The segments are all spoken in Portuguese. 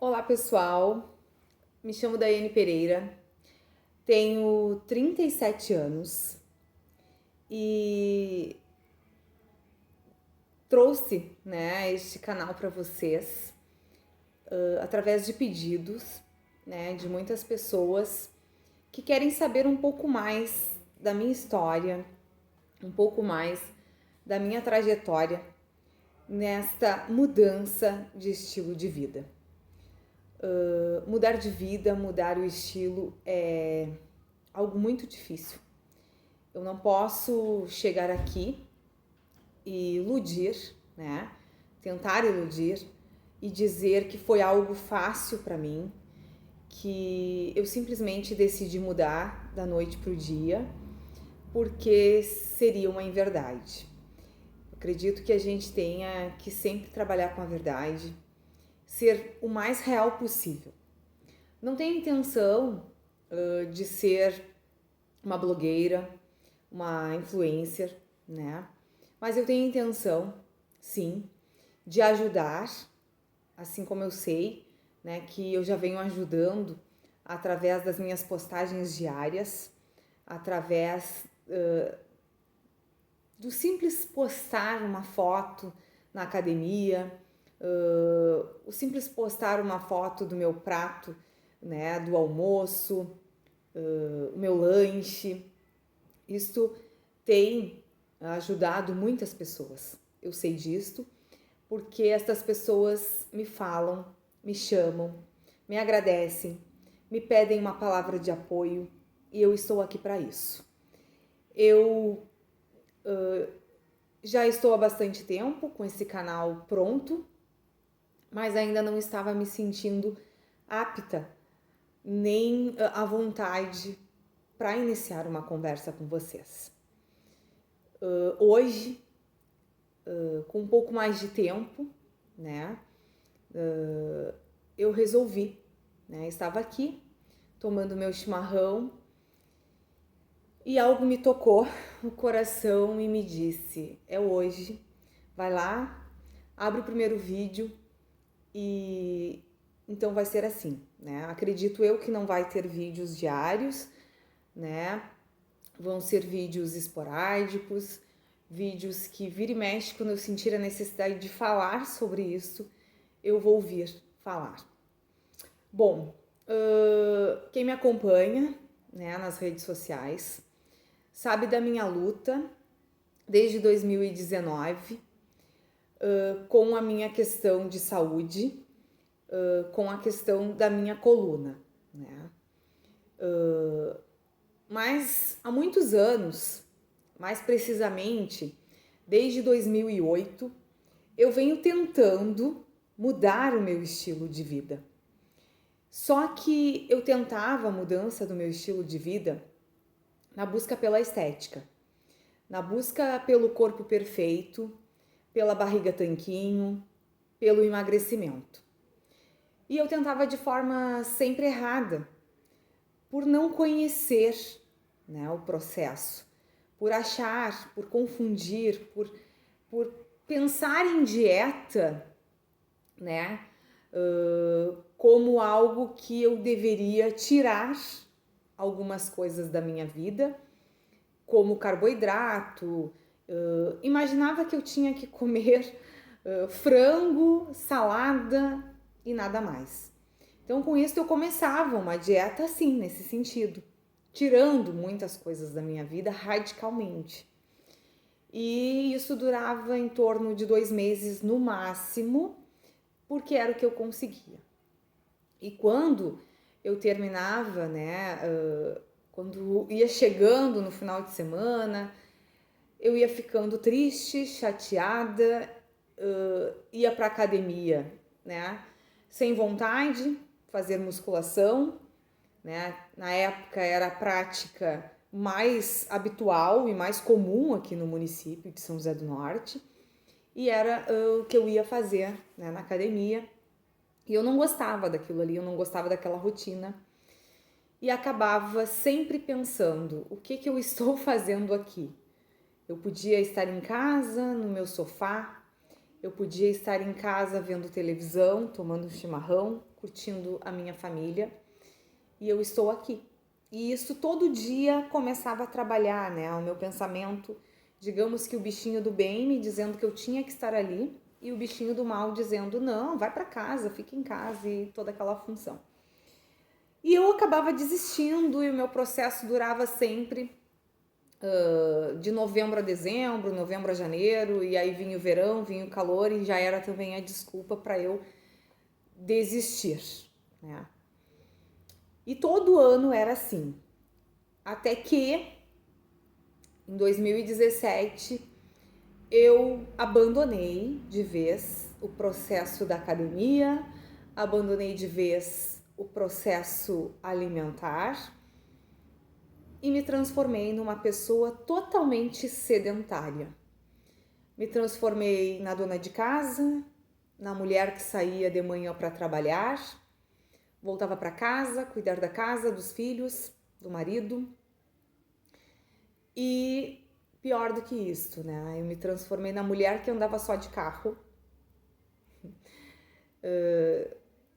Olá pessoal, me chamo Daiane Pereira, tenho 37 anos e trouxe, este canal para vocês através de pedidos, de muitas pessoas que querem saber um pouco mais da minha história, um pouco mais da minha trajetória nesta mudança de estilo de vida. Mudar de vida, mudar o estilo é algo muito difícil. Eu não posso chegar aqui e iludir, tentar iludir e dizer que foi algo fácil para mim, que eu simplesmente decidi mudar da noite para o dia, porque seria uma inverdade. Acredito que a gente tenha que sempre trabalhar com a verdade, ser o mais real possível. Não tenho intenção de ser uma blogueira, uma influencer, Mas eu tenho intenção, sim, de ajudar, assim como eu sei, que eu já venho ajudando através das minhas postagens diárias, através do simples postar uma foto na academia, o simples postar uma foto do meu prato, do almoço, o meu lanche. Isto tem ajudado muitas pessoas. Eu sei disto porque estas pessoas me falam, me chamam, me agradecem, me pedem uma palavra de apoio e eu estou aqui para isso. Eu já estou há bastante tempo com esse canal pronto, mas ainda não estava me sentindo apta nem à vontade para iniciar uma conversa com vocês. Hoje, com um pouco mais de tempo, eu resolvi, estava aqui tomando meu chimarrão e algo me tocou no coração e me disse: é hoje, vai lá, abre o primeiro vídeo e então vai ser assim, Acredito eu que não vai ter vídeos diários, Vão ser vídeos esporádicos, vídeos que vira e mexe, quando eu sentir a necessidade de falar sobre isso, eu vou vir falar. Bom, quem me acompanha, nas redes sociais, sabe da minha luta desde 2019 com a minha questão de saúde, com a questão da minha coluna, Mas há muitos anos, mais precisamente desde 2008, eu venho tentando mudar o meu estilo de vida. Só que eu tentava a mudança do meu estilo de vida na busca pela estética, na busca pelo corpo perfeito, pela barriga tanquinho, pelo emagrecimento. E eu tentava de forma sempre errada, por não conhecer o processo, por achar, por confundir, por pensar em dieta, como algo que eu deveria tirar algumas coisas da minha vida, como carboidrato. Imaginava que eu tinha que comer frango, salada e nada mais. Então, com isso, eu começava uma dieta assim, nesse sentido, tirando muitas coisas da minha vida radicalmente. E isso durava em torno de 2 meses no máximo, porque era o que eu conseguia. E quando eu terminava, quando ia chegando no final de semana, eu ia ficando triste, chateada, ia para academia, sem vontade, fazer musculação, Na época era a prática mais habitual e mais comum aqui no município de São José do Norte, e era o que eu ia fazer, na academia. E eu não gostava daquilo ali, eu não gostava daquela rotina. E acabava sempre pensando: o que eu estou fazendo aqui? Eu podia estar em casa, no meu sofá, eu podia estar em casa vendo televisão, tomando um chimarrão, curtindo a minha família, e eu estou aqui. E isso todo dia começava a trabalhar, né? O meu pensamento, digamos que o bichinho do bem me dizendo que eu tinha que estar ali, e o bichinho do mal dizendo, não, vai para casa, fica em casa, e toda aquela função. E eu acabava desistindo, e o meu processo durava sempre de novembro a dezembro, novembro a janeiro, e aí vinha o verão, vinha o calor, e já era também a desculpa para eu desistir, né? E todo ano era assim, até que em 2017 eu abandonei de vez o processo da academia, abandonei de vez o processo alimentar e me transformei numa pessoa totalmente sedentária. Me transformei na dona de casa, na mulher que saía de manhã para trabalhar, voltava para casa, cuidar da casa, dos filhos, do marido. E pior do que isso, né? Eu me transformei na mulher que andava só de carro,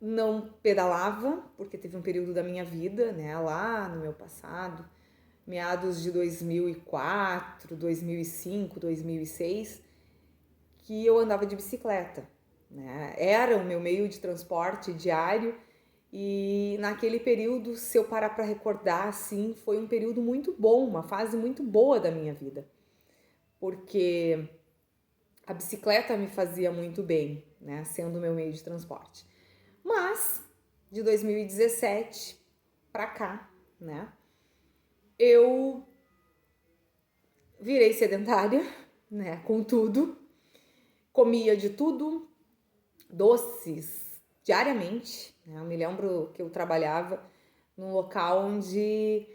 não pedalava, porque teve um período da minha vida, né, lá no meu passado, meados de 2004, 2005, 2006, que eu andava de bicicleta, né? Era o meu meio de transporte diário e naquele período, se eu parar para recordar, assim, foi um período muito bom, uma fase muito boa da minha vida, porque a bicicleta me fazia muito bem, né, sendo o meu meio de transporte. Mas de 2017 para cá, né, eu virei sedentária, né, com tudo, comia de tudo, doces diariamente, né? Eu me lembro que eu trabalhava num local onde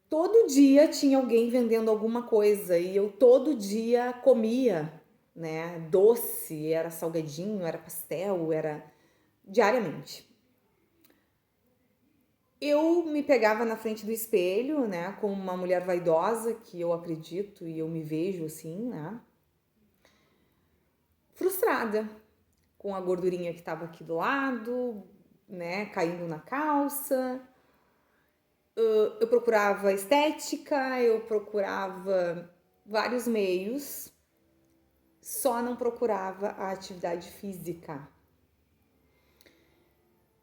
todo dia tinha alguém vendendo alguma coisa e eu todo dia comia, né? Doce, era salgadinho, era pastel, era diariamente. Eu me pegava na frente do espelho, né, como uma mulher vaidosa, que eu acredito e eu me vejo assim, né? Frustrada com a gordurinha que estava aqui do lado, né, caindo na calça. Eu procurava estética, eu procurava vários meios, só não procurava a atividade física.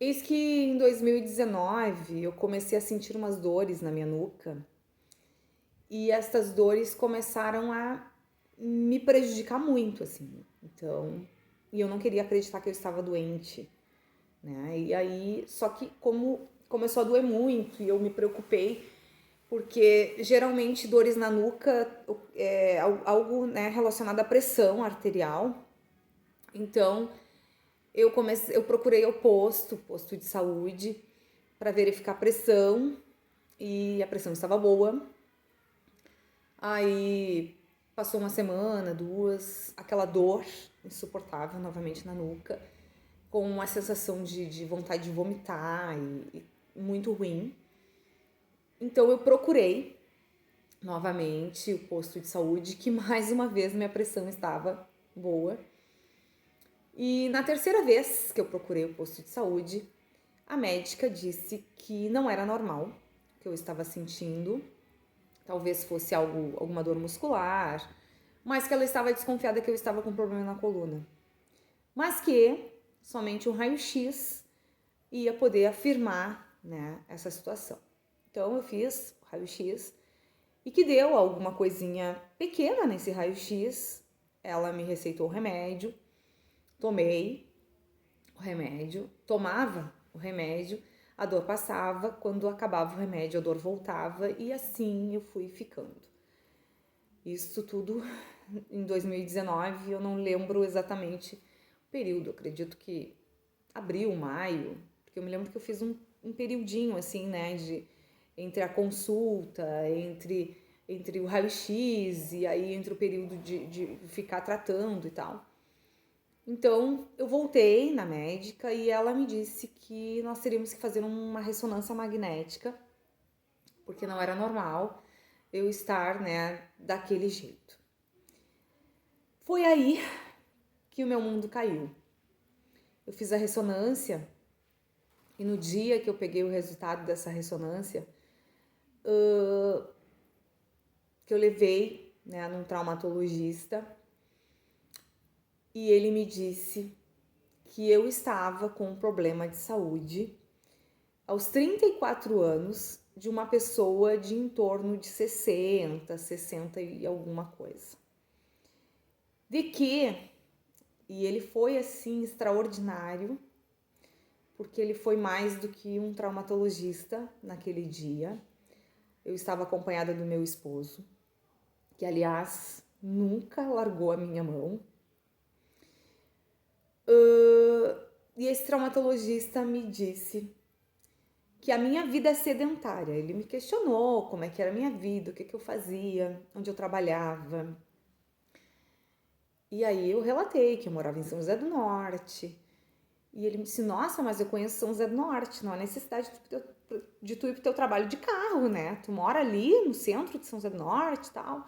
Eis que em 2019 eu comecei a sentir umas dores na minha nuca e essas dores começaram a me prejudicar muito, assim. Então, e eu não queria acreditar que eu estava doente, né? E aí, só que como começou a doer muito e eu me preocupei, porque geralmente dores na nuca é algo, né, relacionado à pressão arterial. Então, eu procurei o posto de saúde, para verificar a pressão e a pressão estava boa. Aí passou uma semana, duas, aquela dor insuportável novamente na nuca, com uma sensação de vontade de vomitar e muito ruim. Então eu procurei novamente o posto de saúde, que mais uma vez minha pressão estava boa. E na terceira vez que eu procurei o posto de saúde, a médica disse que não era normal que eu estava sentindo, talvez fosse alguma dor muscular, mas que ela estava desconfiada que eu estava com problema na coluna. Mas que somente um raio-x ia poder afirmar, né, essa situação. Então eu fiz o raio-x e que deu alguma coisinha pequena nesse raio-x. Ela me receitou o remédio, tomei o remédio, tomava o remédio, a dor passava, quando acabava o remédio a dor voltava e assim eu fui ficando. Isso tudo em 2019, eu não lembro exatamente o período, acredito que abril, maio, porque eu me lembro que eu fiz um periodinho assim, né, entre a consulta, entre o raio-x e aí entre o período de ficar tratando e tal. Então, eu voltei na médica e ela me disse que nós teríamos que fazer uma ressonância magnética, porque não era normal eu estar, né, daquele jeito. Foi aí que o meu mundo caiu. Eu fiz a ressonância e no dia que eu peguei o resultado dessa ressonância, que eu levei, né, num traumatologista, e ele me disse que eu estava com um problema de saúde aos 34 anos de uma pessoa de em torno de 60 e alguma coisa. E ele foi assim extraordinário, porque ele foi mais do que um traumatologista naquele dia. Eu estava acompanhada do meu esposo, que aliás nunca largou a minha mão. E esse traumatologista me disse que a minha vida é sedentária. Ele me questionou como é que era a minha vida, o que eu fazia, onde eu trabalhava. E aí eu relatei que eu morava em São José do Norte. E ele me disse, nossa, mas eu conheço São José do Norte, não há necessidade de tu ir pro teu trabalho de carro, né? Tu mora ali no centro de São José do Norte e tal. Eu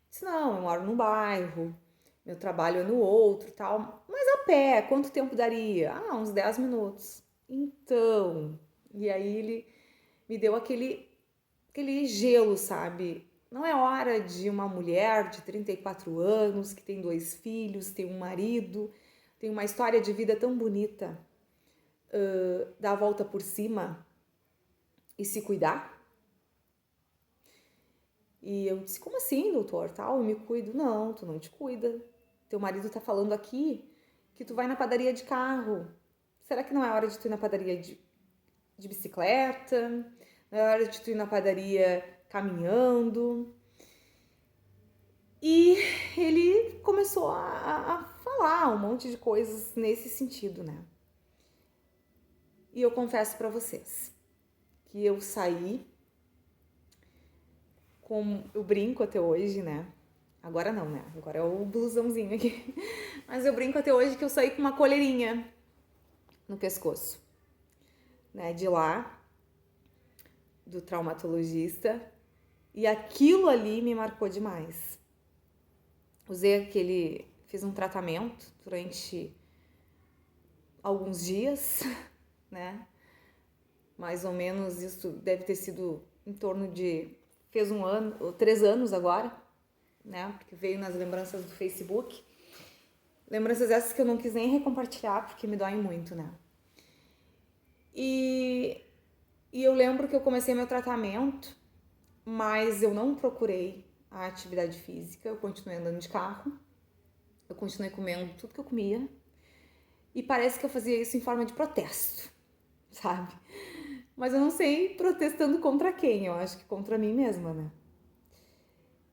disse, não, eu moro num bairro, meu trabalho é no outro e tal. Mas a pé, quanto tempo daria? Ah, uns 10 minutos. Então, e aí ele me deu aquele gelo, sabe? Não é hora de uma mulher de 34 anos, que tem 2 filhos, tem um marido, tem uma história de vida tão bonita, dar a volta por cima e se cuidar? E eu disse, como assim, doutor? Tal, eu me cuido. Não, tu não te cuida. Teu marido tá falando aqui que tu vai na padaria de carro. Será que não é hora de tu ir na padaria de bicicleta? Não é hora de tu ir na padaria caminhando? E ele começou a falar um monte de coisas nesse sentido, né? E eu confesso pra vocês que eu saí com... Eu brinco até hoje, né? Agora não, né? Agora é o blusãozinho aqui. Mas eu brinco até hoje que eu saí com uma coleirinha no pescoço, né? De lá, do traumatologista. E aquilo ali me marcou demais. Fiz um tratamento durante alguns dias, né? Mais ou menos isso deve ter sido em torno de... Fez 1 ano, ou 3 anos agora, né? Porque veio nas lembranças do Facebook. Lembranças essas que eu não quis nem recompartilhar, porque me doem muito, né? E eu lembro que eu comecei meu tratamento, mas eu não procurei a atividade física. Eu continuei andando de carro, eu continuei comendo tudo que eu comia. E parece que eu fazia isso em forma de protesto, sabe? Mas eu não sei protestando contra quem, eu acho que contra mim mesma, né?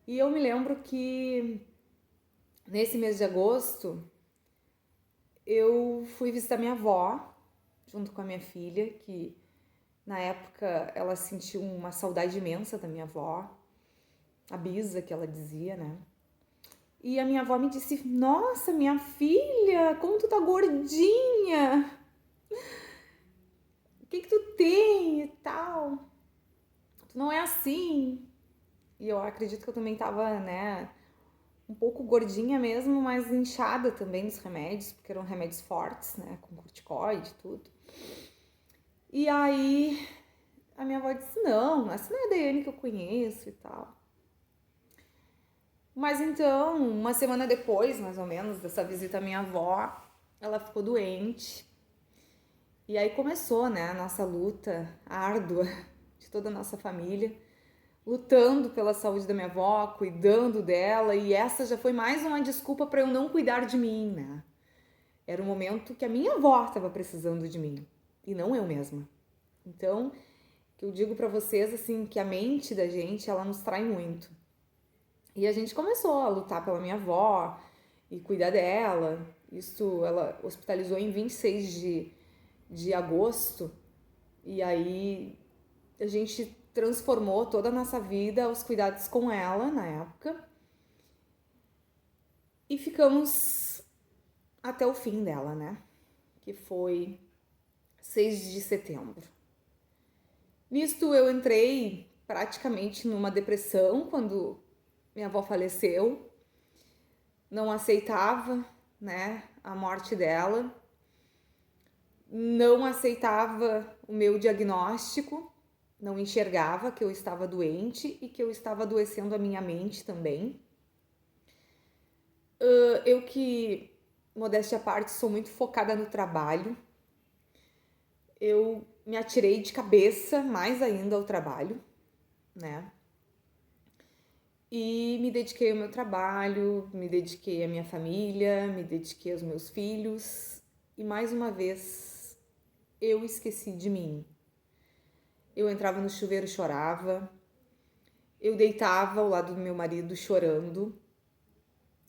E eu me lembro que nesse mês de agosto eu fui visitar minha avó junto com a minha filha, que na época ela sentiu uma saudade imensa da minha avó, a Bisa, que ela dizia, né? E a minha avó me disse, nossa, minha filha, como tu tá gordinha! O que tu tem e tal? Tu não é assim. E eu acredito que eu também tava, né, um pouco gordinha mesmo, mas inchada também dos remédios, porque eram remédios fortes, né, com corticoide e tudo. E aí a minha avó disse, não, essa não é a Daiane que eu conheço e tal. Mas então, uma semana depois, mais ou menos, dessa visita à minha avó, ela ficou doente. E aí começou, né, a nossa luta árdua de toda a nossa família, lutando pela saúde da minha avó, cuidando dela, e essa já foi mais uma desculpa para eu não cuidar de mim, né? Era um momento que a minha avó estava precisando de mim, e não eu mesma. Então, que eu digo para vocês, assim, que a mente da gente, ela nos trai muito. E a gente começou a lutar pela minha avó e cuidar dela. Isso, ela hospitalizou em 26 de agosto, e aí a gente transformou toda a nossa vida aos cuidados com ela na época e ficamos até o fim dela, né? Que foi 6 de setembro. Nisto eu entrei praticamente numa depressão quando minha avó faleceu. Não aceitava, né, a morte dela. Não aceitava o meu diagnóstico, não enxergava que eu estava doente e que eu estava adoecendo a minha mente também. Eu que, modéstia à parte, sou muito focada no trabalho. Eu me atirei de cabeça mais ainda ao trabalho, né? E me dediquei ao meu trabalho, me dediquei à minha família, me dediquei aos meus filhos. E mais uma vez, eu esqueci de mim. Eu entrava no chuveiro e chorava. Eu deitava ao lado do meu marido chorando.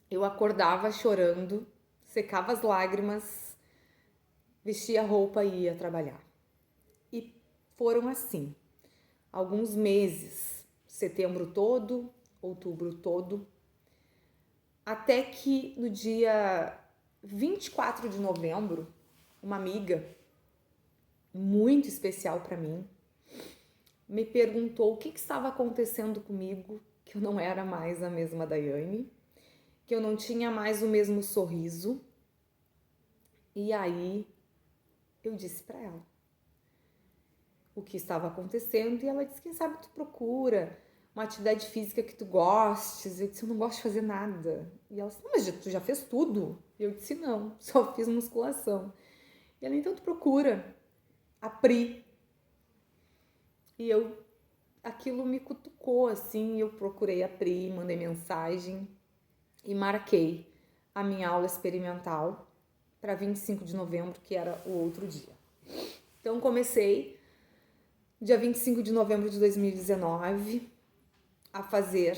Eu acordava chorando, secava as lágrimas, vestia a roupa e ia trabalhar. E foram assim, alguns meses, setembro todo, outubro todo, até que no dia 24 de novembro, uma amiga muito especial para mim me perguntou o que estava acontecendo comigo, que eu não era mais a mesma Daiane, que eu não tinha mais o mesmo sorriso. E aí eu disse para ela o que estava acontecendo e ela disse, quem sabe tu procura uma atividade física que tu gostes. Eu disse, eu não gosto de fazer nada. E ela disse, não, mas tu já fez tudo? Eu disse, não, só fiz musculação. E ela, então tu procura a Pri. E aquilo me cutucou assim, eu procurei a Pri, mandei mensagem e marquei a minha aula experimental para 25 de novembro, que era o outro dia. Então comecei dia 25 de novembro de 2019 a fazer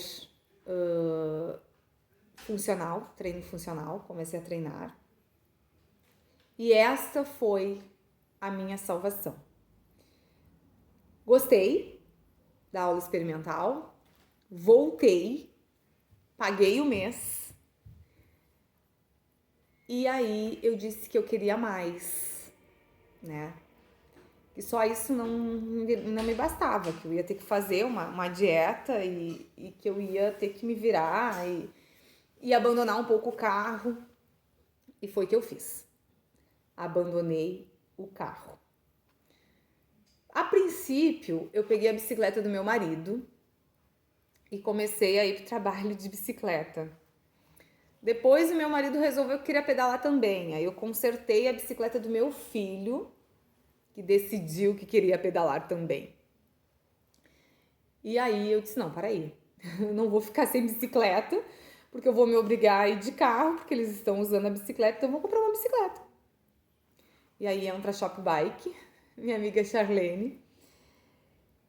funcional, treino funcional, comecei a treinar. E essa foi a minha salvação. Gostei da aula experimental, voltei, paguei o mês e aí eu disse que eu queria mais, né? Que só isso não me bastava, que eu ia ter que fazer uma dieta e que eu ia ter que me virar e abandonar um pouco o carro. E foi o que eu fiz. Abandonei o carro. A princípio, eu peguei a bicicleta do meu marido e comecei a ir para o trabalho de bicicleta. Depois, o meu marido resolveu que queria pedalar também. Aí eu consertei a bicicleta do meu filho, que decidiu que queria pedalar também. E aí eu disse, não, peraí, eu não vou ficar sem bicicleta, porque eu vou me obrigar a ir de carro, porque eles estão usando a bicicleta, então eu vou comprar uma bicicleta. E aí entra a Shop Bike, minha amiga Charlene.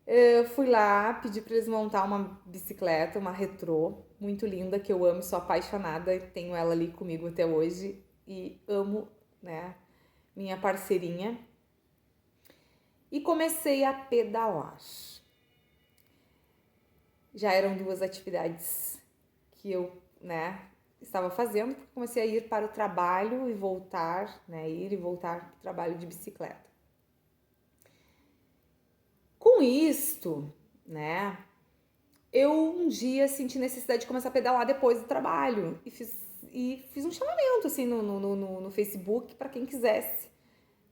Eu fui lá, pedi para eles montar uma bicicleta, uma retrô, muito linda, que eu amo, sou apaixonada, e tenho ela ali comigo até hoje e amo, né, minha parceirinha. E comecei a pedalar. Já eram 2 atividades que eu, né, estava fazendo, porque comecei a ir para o trabalho e voltar, né, ir e voltar para o trabalho de bicicleta. Com isto, né, eu um dia senti necessidade de começar a pedalar depois do trabalho e fiz um chamamento assim no Facebook para quem quisesse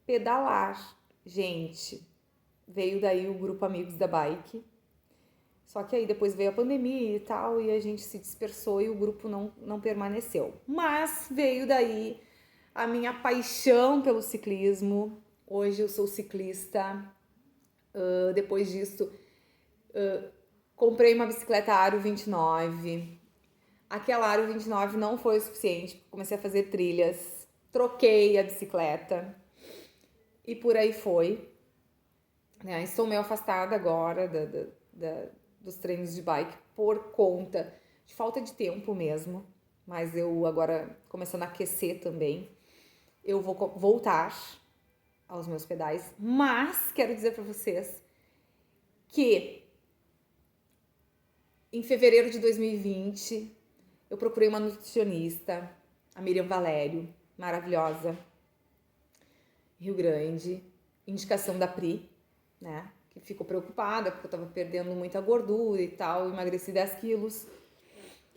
pedalar. Gente, veio daí o grupo Amigos da Bike. Só que aí depois veio a pandemia e tal, e a gente se dispersou e o grupo não permaneceu. Mas veio daí a minha paixão pelo ciclismo. Hoje eu sou ciclista. Depois disso, comprei uma bicicleta Aro 29. Aquela Aro 29 não foi o suficiente, comecei a fazer trilhas. Troquei a bicicleta e por aí foi. Né? Estou meio afastada agora dos treinos de bike por conta de falta de tempo mesmo, mas eu agora começando a aquecer também, eu vou voltar aos meus pedais, mas quero dizer para vocês que em fevereiro de 2020 eu procurei uma nutricionista, a Miriam Valério, maravilhosa, Rio Grande, indicação da Pri, né? Que ficou preocupada porque eu tava perdendo muita gordura e tal, emagreci 10 quilos.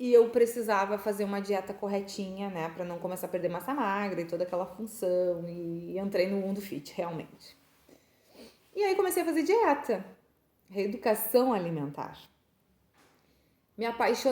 E eu precisava fazer uma dieta corretinha, né, para não começar a perder massa magra e toda aquela função. E entrei no mundo fit, realmente. E aí comecei a fazer dieta, reeducação alimentar. Me apaixonei